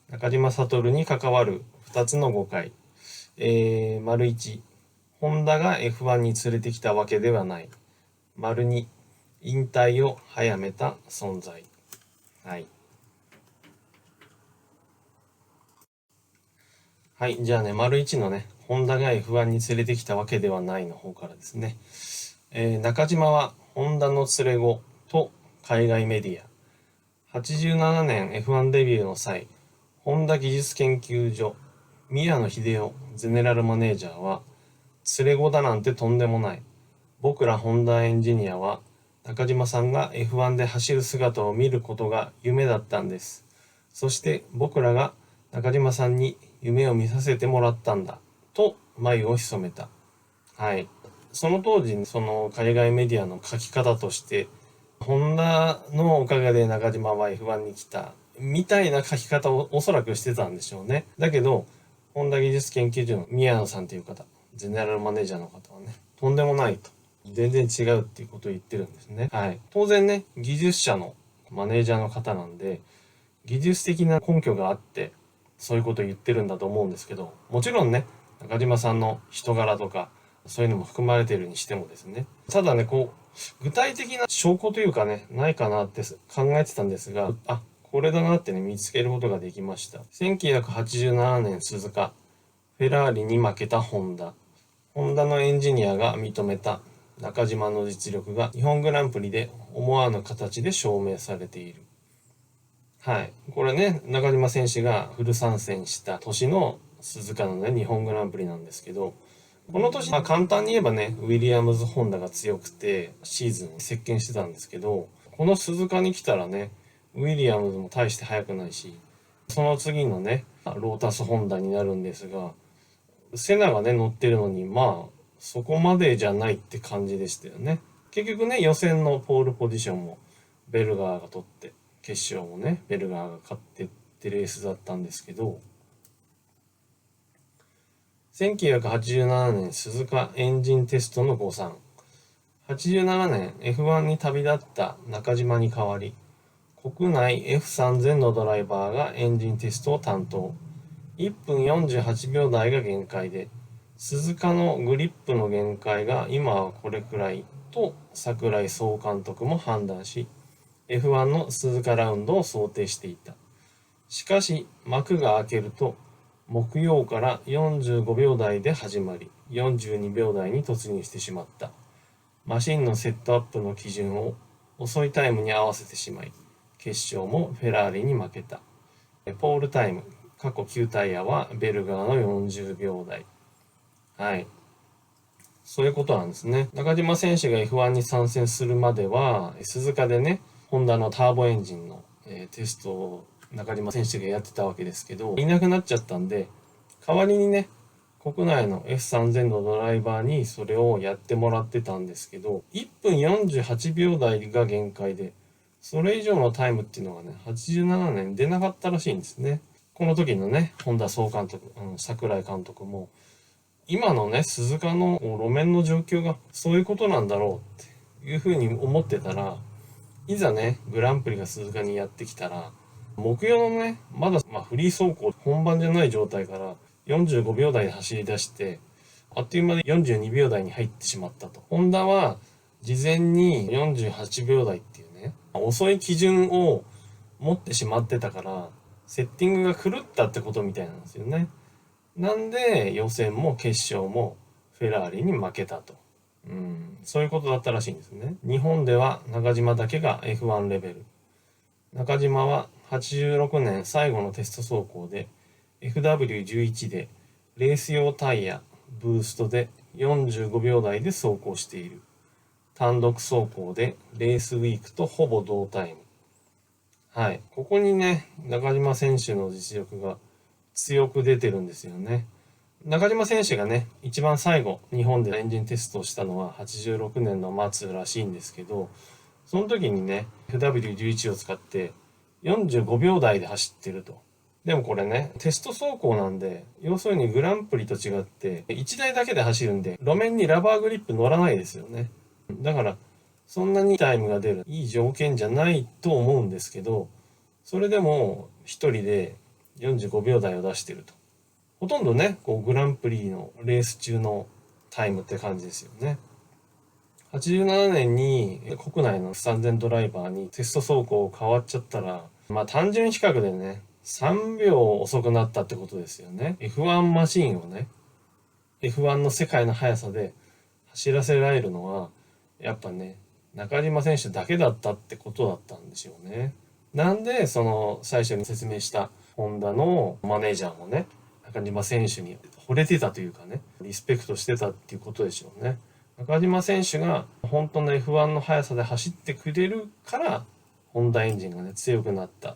中島悟に関わる2つの誤解。丸1、ホンダが F1 に連れてきたわけではない。丸2、引退を早めた存在。はい。はい。じゃあね、丸1のね、ホンダが F1 に連れてきたわけではないの方からですね。中島はホンダの連れ子と海外メディア。87年 F1 デビューの際、ホンダ技術研究所、宮野秀夫ゼネラルマネージャーは、連れ子だなんてとんでもない。僕らホンダエンジニアは、中島さんが F1 で走る姿を見ることが夢だったんです。そして僕らが中島さんに夢を見させてもらったんだ。と眉を潜めた。はい。その当時、その海外メディアの書き方として、ホンダのおかげで中島は F1 に来た。みたいな書き方をおそらくしてたんでしょうね。だけど、ホンダ技術研究所の宮野さんという方、ゼネラルマネージャーの方はね、とんでもないと。全然違うっていうことを言ってるんですね。はい。当然ね、技術者のマネージャーの方なんで、技術的な根拠があって、そういうことを言ってるんだと思うんですけど、もちろんね、中島さんの人柄とか、そういうのも含まれているにしてもですね。ただね、具体的な証拠というかね、ないかなって考えてたんですが、これだなってね、見つけることができました。1987年鈴鹿、フェラーリに負けたホンダ。ホンダのエンジニアが認めた中島の実力が日本グランプリで思わぬ形で証明されている。はい。これね、中島選手がフル参戦した年の鈴鹿のね、日本グランプリなんですけど、この年、簡単に言えばね、ウィリアムズ・ホンダが強くて、シーズン席巻してたんですけど、この鈴鹿に来たらね、ウィリアムズも大して速くないし、その次のね、ロータス・ホンダになるんですが、セナがね、乗ってるのに、そこまでじゃないって感じでしたよね。結局ね、予選のポールポジションもベルガーが取って、決勝もね、ベルガーが勝ってってレースだったんですけど、1987年鈴鹿エンジンテストの誤算。87年 F1 に旅立った中島に代わり、国内 F3000 のドライバーがエンジンテストを担当。1分48秒台が限界で、鈴鹿のグリップの限界が今はこれくらいと櫻井総監督も判断し、F1 の鈴鹿ラウンドを想定していた。しかし幕が開けると、木曜から45秒台で始まり、42秒台に突入してしまった。マシンのセットアップの基準を遅いタイムに合わせてしまい、決勝もフェラーリに負けた。ポールタイム、過去9タイヤはベルガーの40秒台。はい。そういうことなんですね。中島選手が F1 に参戦するまでは、鈴鹿でね、ホンダのターボエンジンの、テストを中島選手がやってたわけですけど、いなくなっちゃったんで、代わりにね、国内の F3000 のドライバーにそれをやってもらってたんですけど、1分48秒台が限界で、それ以上のタイムっていうのがね、87年出なかったらしいんですね。この時のね、本田総監督、櫻井監督も、今のね、鈴鹿の路面の状況がそういうことなんだろうっていうふうに思ってたら、いざね、グランプリが鈴鹿にやってきたら、木曜のね、まだ、フリー走行本番じゃない状態から45秒台で走り出して、あっという間で42秒台に入ってしまったと。ホンダは事前に48秒台っていうね、遅い基準を持ってしまってたから、セッティングが狂ったってことみたいなんですよね。なんで予選も決勝もフェラーリに負けたと。そういうことだったらしいんですね。日本では中島だけが F1 レベル。中島は86年最後のテスト走行で FW11 でレース用タイヤ、ブーストで45秒台で走行している。単独走行でレースウィークとほぼ同タイム。はい。ここにね、中島選手の実力が強く出てるんですよね。中島選手がね、一番最後、日本でエンジンテストをしたのは86年の末らしいんですけど、その時にね、FW11 を使って45秒台で走ってると。でもこれね、テスト走行なんで、要するにグランプリと違って、1台だけで走るんで、路面にラバーグリップ乗らないですよね。だから、そんなにタイムが出るいい条件じゃないと思うんですけど、それでも一人で45秒台を出してると。ほとんどね、こうグランプリのレース中のタイムって感じですよね。87年に国内の3000ドライバーにテスト走行変わっちゃったら、単純比較でね、3秒遅くなったってことですよね。F1 マシンをね、F1 の世界の速さで走らせられるのは、やっぱね、中島選手だけだったってことだったんでしょうね。なんで、その最初に説明したホンダのマネージャーもね、中島選手に惚れてたというかね、リスペクトしてたっていうことでしょうね。中島選手が本当の F1 の速さで走ってくれるから、ホンダエンジンがね、強くなったっ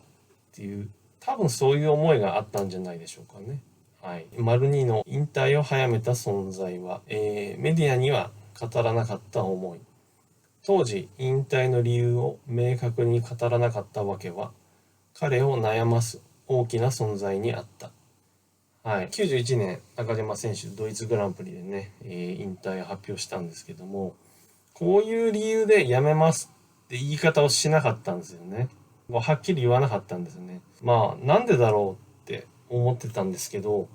ていう、多分そういう思いがあったんじゃないでしょうかね。はい。丸2の引退を早めた存在は、メディアには語らなかった思い。当時、引退の理由を明確に語らなかったわけは、彼を悩ます大きな存在にあった。はい。91年、中島選手、ドイツグランプリでね、引退を発表したんですけども、こういう理由で辞めますって言い方をしなかったんですよね。はっきり言わなかったんですよね。なんでだろうって思ってたんですけど、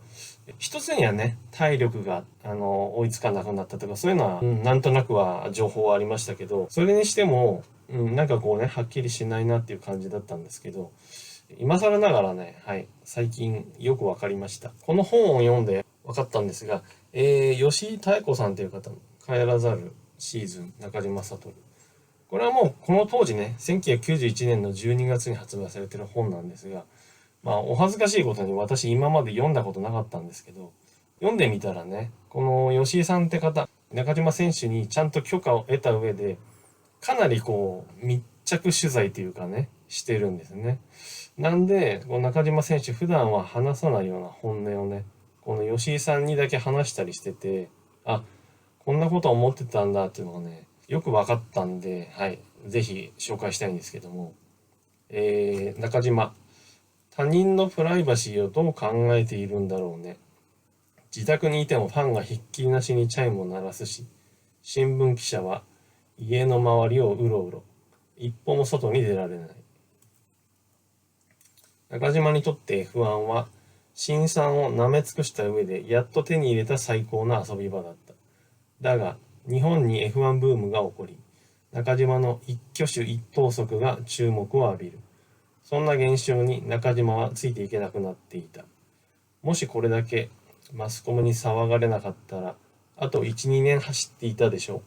一つにはね、体力が、追いつかなくなったとか、そういうのは、なんとなくは情報はありましたけど、それにしても、なんかこうね、はっきりしないなっていう感じだったんですけど、今更ながらね、はい、最近よくわかりました。この本を読んでわかったんですが、吉井妙子さんという方の帰らざるシーズン中島悟。これはもうこの当時ね、1991年の12月に発売されてる本なんですが、お恥ずかしいことに私今まで読んだことなかったんですけど、読んでみたらね、この吉井さんって方、中島選手にちゃんと許可を得た上で、かなりこう、密着取材というかね、してるんですね。なんで、この中島選手、普段は話さないような本音をね、この吉井さんにだけ話したりしてて、あ、こんなこと思ってたんだっていうのがね、よく分かったんで、はい、ぜひ紹介したいんですけども、中島、他人のプライバシーをどう考えているんだろうね。自宅にいてもファンがひっきりなしにチャイムを鳴らすし、新聞記者は家の周りをうろうろ、一歩も外に出られない。中島にとって F1 は、辛酸を舐め尽くした上でやっと手に入れた最高の遊び場だった。だが、日本に F1 ブームが起こり、中島の一挙手一投足が注目を浴びる。そんな現象に中島はついていけなくなっていた。もしこれだけマスコミに騒がれなかったら、あと1、2年走っていたでしょ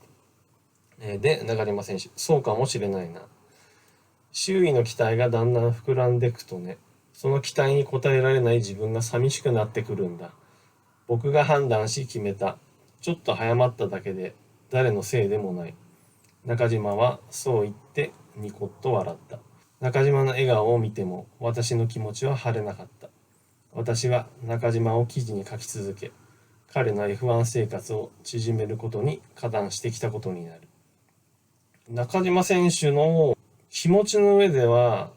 う。で、中島選手、そうかもしれないな。周囲の期待がだんだん膨らんでいくとね、その期待に応えられない自分が寂しくなってくるんだ。僕が判断し決めた。ちょっと早まっただけで、誰のせいでもない。中島はそう言ってニコッと笑った。中島の笑顔を見ても私の気持ちは晴れなかった。私は中島を記事に書き続け、彼の F1 生活を縮めることに加担してきたことになる。中島選手の気持ちの上では、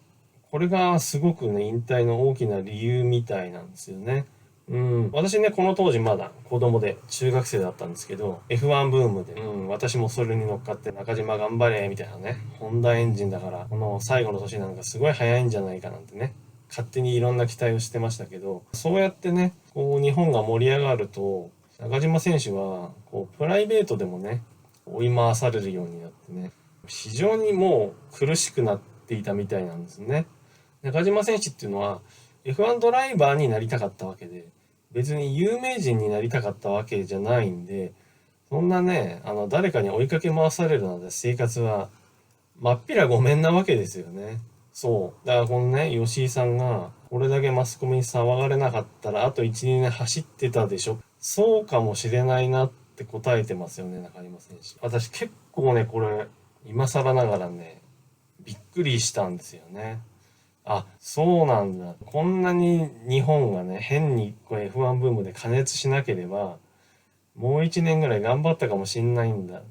これがすごくね、引退の大きな理由みたいなんですよね。私ね、この当時まだ子供で中学生だったんですけど、F1 ブームで、私もそれに乗っかって中島頑張れ、みたいなね、ホンダエンジンだから、この最後の年なんかすごい早いんじゃないかなんてね、勝手にいろんな期待をしてましたけど、そうやってね、こう日本が盛り上がると、中島選手は、こうプライベートでもね、追い回されるようになってね、非常にもう苦しくなっていたみたいなんですね。中島選手っていうのは F1 ドライバーになりたかったわけで、別に有名人になりたかったわけじゃないんで、そんなね、誰かに追いかけ回されるなんて生活は、まっぴらごめんなわけですよね。そう。だからこのね、吉井さんが、これだけマスコミに騒がれなかったら、あと1、2年走ってたでしょ。そうかもしれないなって答えてますよね、中島選手。私結構ね、これ、今更ながらね、びっくりしたんですよね。あ、そうなんだ。こんなに日本がね、変にこう F1 ブームで加熱しなければ、もう1年ぐらい頑張ったかもしんないんだ。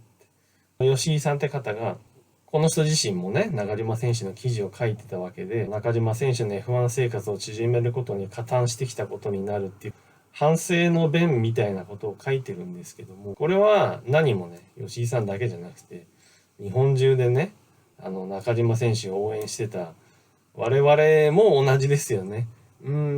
吉井さんって方が、この人自身もね、中島選手の記事を書いてたわけで、中島選手の F1 生活を縮めることに加担してきたことになるっていう、反省の弁みたいなことを書いてるんですけども、これは何もね、吉井さんだけじゃなくて、日本中でね、中島選手を応援してた我々も同じですよね。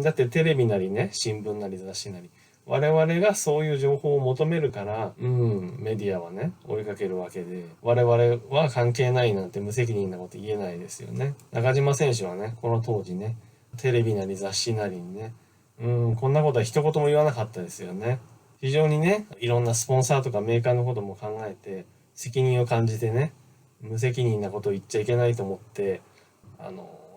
だってテレビなりね、新聞なり雑誌なり、我々がそういう情報を求めるから、メディアはね、追いかけるわけで、我々は関係ないなんて無責任なこと言えないですよね。中島選手はね、この当時ね、テレビなり雑誌なりにね、こんなことは一言も言わなかったですよね。非常にね、いろんなスポンサーとかメーカーのことも考えて、責任を感じてね、無責任なことを言っちゃいけないと思って、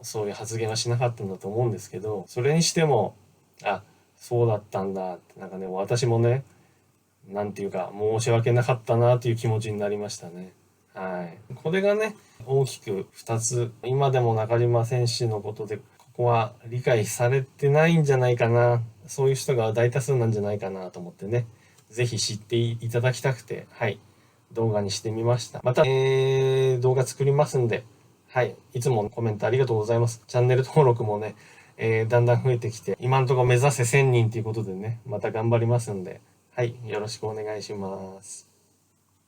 そういう発言はしなかったんだと思うんですけど、それにしても、あ、そうだったんだって、なんかね、私もね、なんていうか、申し訳なかったなという気持ちになりましたね。はい。これがね、大きく2つ、今でも中島選手のことで、ここは理解されてないんじゃないかな、そういう人が大多数なんじゃないかなと思ってね、ぜひ知っていただきたくて、はい、動画にしてみました。また、動画作りますんで、はい、いつもコメントありがとうございます。チャンネル登録もね、だんだん増えてきて、今のところ目指せ1000人ということでね、また頑張りますんで、はい、よろしくお願いします。